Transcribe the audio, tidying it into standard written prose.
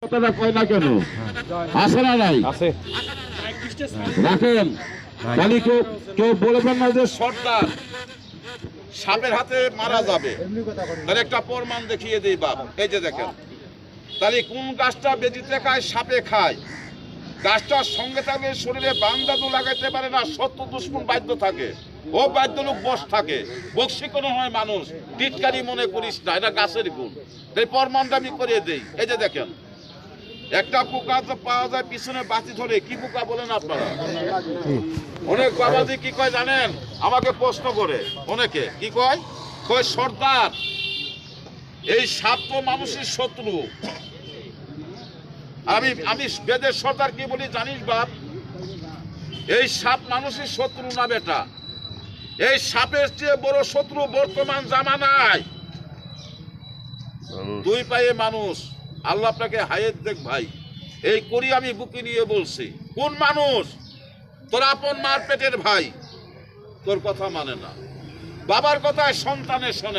কথাটা কয় না কেন? আছে না নাই? রাখেন। তাহলে কেউ বলবেন না যে সর্দার সাপের হাতে মারা যাবে। তাহলে একটা প্রমাণ দেখিয়ে দিই বাপ। এই যে দেখেন, তাহলে কোন গাছটা বেজিতে খায়, সাপে খায়। গাছটার সঙ্গে থাকলে শরীরে বান্দাদু লাগাইতে পারে না, শত্রু দুশ্মন বাধ্য থাকে, ও বাধ্য লোক বস থাকে, বক্সি কোনো হয় মানুষ, টিটকারি মনে করিস না, এটা গাছের গুণ। এই প্রমাণটা আমি করে দেই। এই যে দেখেন, একটা পোকা তো পাওয়া যায় পিছনে বাতি ধরে, কি পোকা বলেন আপনারা? অনেক বাবাজি কি কয় জানেন? আমাকে প্রশ্ন করে অনেকে কি কয়, কয় সর্দার এই সাপ তো মানুষের শত্রু। আমি বেদের সর্দার কি বলি জানিস বাপ? এই সাপ মানুষের শত্রু না বেটা, এই সাপের চেয়ে বড় শত্রু বর্তমান জামানায় দুই পায়ে মানুষ। আল্লাহ আপনাকে হায়াত দেখ ভাই, এই করি আমি বুকে নিয়ে বলছি। কোন মানুষ? তোর আপন মার পেটের ভাই, তোর কথা মানে না, বাবার কথায় সন্তানের শোনে।